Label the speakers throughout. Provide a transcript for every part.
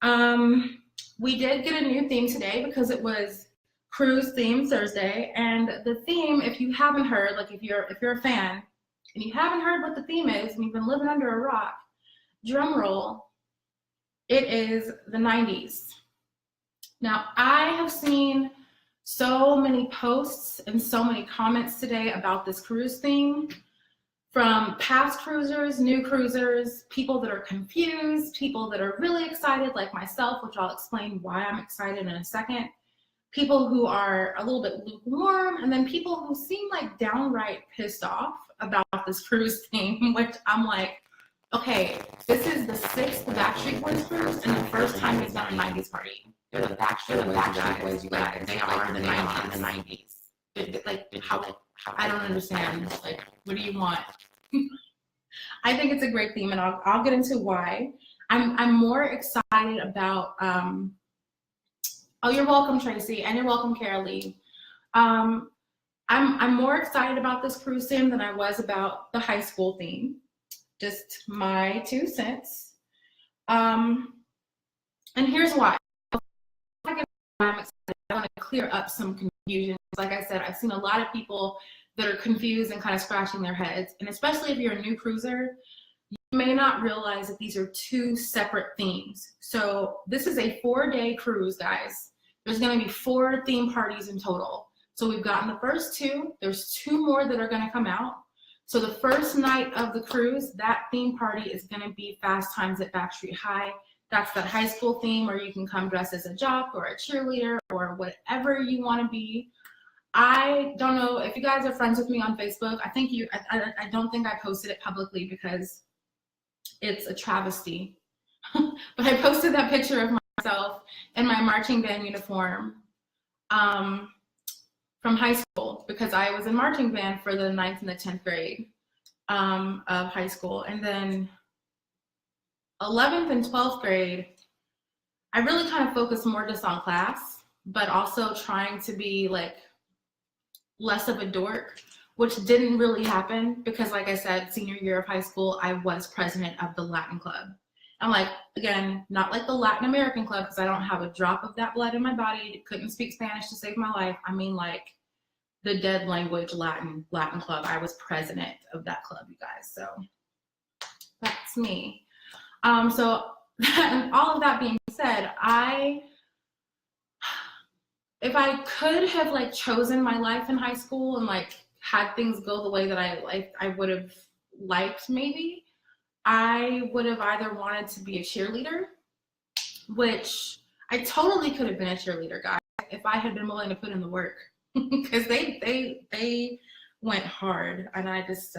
Speaker 1: We did get a new theme today because it was cruise theme Thursday, and the theme, if you haven't heard, like if you're a fan and you haven't heard what the theme is and you've been living under a rock, drum roll, it is the 90s. Now, I have seen so many posts and so many comments today about this cruise theme from past cruisers, new cruisers, people that are confused, people that are really excited like myself, which I'll explain why I'm excited in a second, people who are a little bit lukewarm, and then people who seem like downright pissed off about this cruise theme, which I'm like, okay, this is the 6th Backstreet Boys cruise and the first time he's done a 90s party.
Speaker 2: They're the Backstreet Boys, you guys.
Speaker 1: They are the 90s. Like, how? I don't understand. Like, what do you want? I think it's a great theme, and I'll get into why. I'm more excited about. Oh, you're welcome, Tracy, and you're welcome, Carolee. I'm more excited about this cruise theme than I was about the high school theme. Just my 2 cents. And here's why. I'm excited. I want to clear up some confusion. Like I said, I've seen a lot of people that are confused and kind of scratching their heads. And especially if you're a new cruiser, you may not realize that these are 2 separate themes. So this is a 4-day cruise, guys. There's going to be 4 theme parties in total. So we've gotten the first 2. There's 2 more that are going to come out. So the first night of the cruise, that theme party is going to be Fast Times at Backstreet High. That's that high school theme where you can come dressed as a jock or a cheerleader or whatever you want to be. I don't know if you guys are friends with me on Facebook. I don't think I posted it publicly because it's a travesty. But I posted that picture of myself in my marching band uniform from high school because I was in marching band for the 9th and the 10th grade of high school. And then 11th and 12th grade, I really kind of focused more just on class, but also trying to be like less of a dork, which didn't really happen because, like I said, senior year of high school, I was president of the Latin club. I'm like, again, not like the Latin American club because I don't have a drop of that blood in my body. Couldn't speak Spanish to save my life. I mean, like the dead language Latin club. I was president of that club, you guys. So that's me. So all of that being said, if I could have like chosen my life in high school and like had things go the way that I would have liked, maybe I would have either wanted to be a cheerleader, which I totally could have been a cheerleader, guys, if I had been willing to put in the work, because they went hard, and I just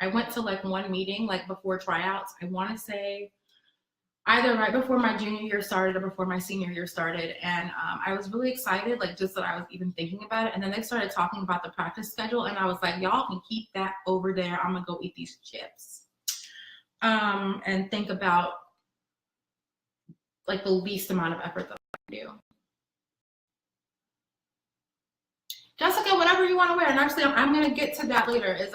Speaker 1: I went to like one meeting like before tryouts. I want to say either right before my junior year started or before my senior year started. And I was really excited, like just that I was even thinking about it. And then they started talking about the practice schedule. And I was like, y'all can keep that over there. I'm gonna go eat these chips and think about like the least amount of effort that I can do. Jessica, whatever you want to wear. And actually, I'm gonna get to that later, is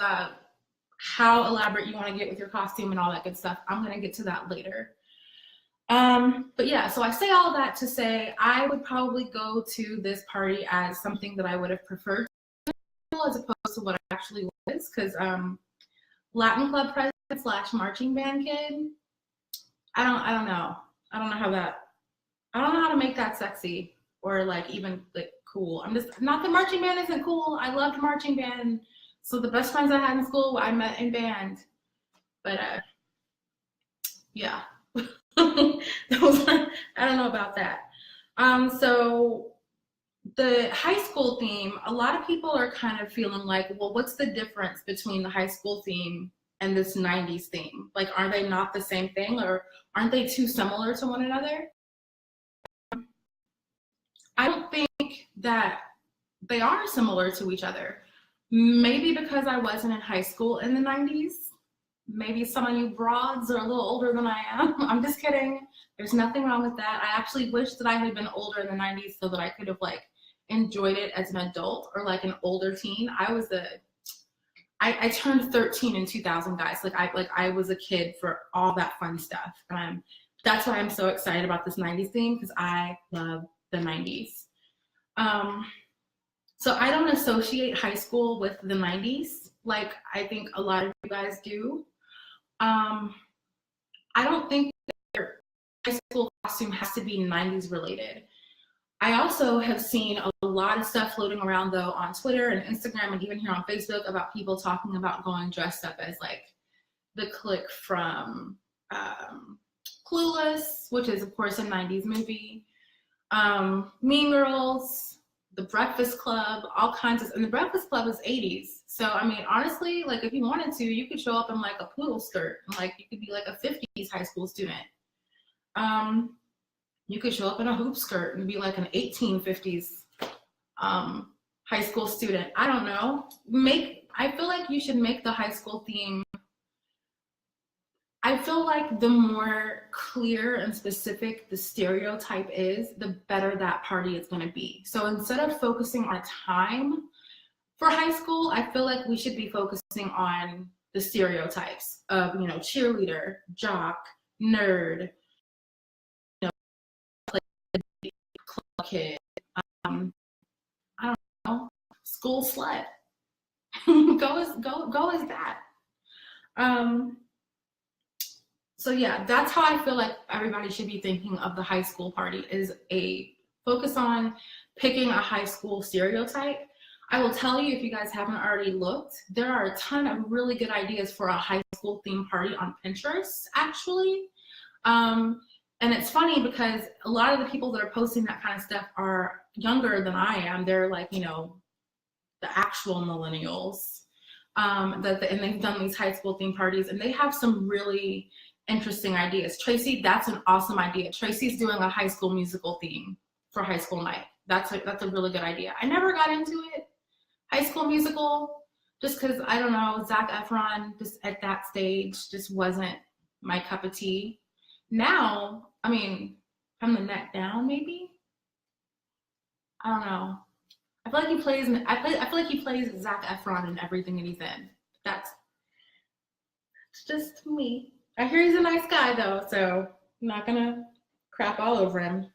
Speaker 1: how elaborate you want to get with your costume and all that good stuff. I'm gonna get to that later. But yeah, so I say all that to say I would probably go to this party as something that I would have preferred as opposed to what I actually was, because Latin club president / marching band kid, I don't know how to make that sexy or like even like cool. I'm just not that marching band isn't cool. I loved marching band. So the best friends I had in school I met in band. But yeah. I don't know about that. So the high school theme, a lot of people are kind of feeling like, well, what's the difference between the high school theme and this 90s theme? Like, are they not the same thing, or aren't they too similar to one another? I don't think that they are similar to each other. Maybe because I wasn't in high school in the 90s. Maybe some of you broads are a little older than I am. I'm just kidding. There's nothing wrong with that. I actually wish that I had been older in the 90s so that I could have like enjoyed it as an adult or like an older teen. I turned 13 in 2000, guys. I was a kid for all that fun stuff. And I'm that's why I'm so excited about this 90s theme, because I love the 90s. So I don't associate high school with the 90s like I think a lot of you guys do. I don't think their high school costume has to be 90s related. I also have seen a lot of stuff floating around though on Twitter and Instagram and even here on Facebook about people talking about going dressed up as like the clique from Clueless, which is of course a 90s movie, Mean Girls, The Breakfast Club, all kinds of, and The Breakfast Club is 80s. So I mean, honestly, like if you wanted to, you could show up in like a poodle skirt and like you could be like a 50s high school student. You could show up in a hoop skirt and be like an 1850s high school student. I don't know. I feel like you should make the high school theme. I feel like the more clear and specific the stereotype is, the better that party is going to be. So instead of focusing on time for high school, I feel like we should be focusing on the stereotypes of, you know, cheerleader, jock, nerd, you know, club kid, I don't know, school slut. go as that. So yeah, that's how I feel like everybody should be thinking of the high school party, is a focus on picking a high school stereotype. I will tell you, if you guys haven't already looked, there are a ton of really good ideas for a high school theme party on Pinterest, actually. And it's funny because a lot of the people that are posting that kind of stuff are younger than I am. They're like, you know, the actual millennials. And they've done these high school theme parties, and they have some really interesting ideas. Tracy, that's an awesome idea. Tracy's doing a high school musical theme for high school night. That's a really good idea. I never got into it, high school musical, just because, I don't know, Zac Efron just at that stage just wasn't my cup of tea. Now, I mean, from the neck down, maybe? I don't know. I feel like he plays Zac Efron in everything that he's in. That's just me. I hear he's a nice guy though, so I'm not gonna crap all over him.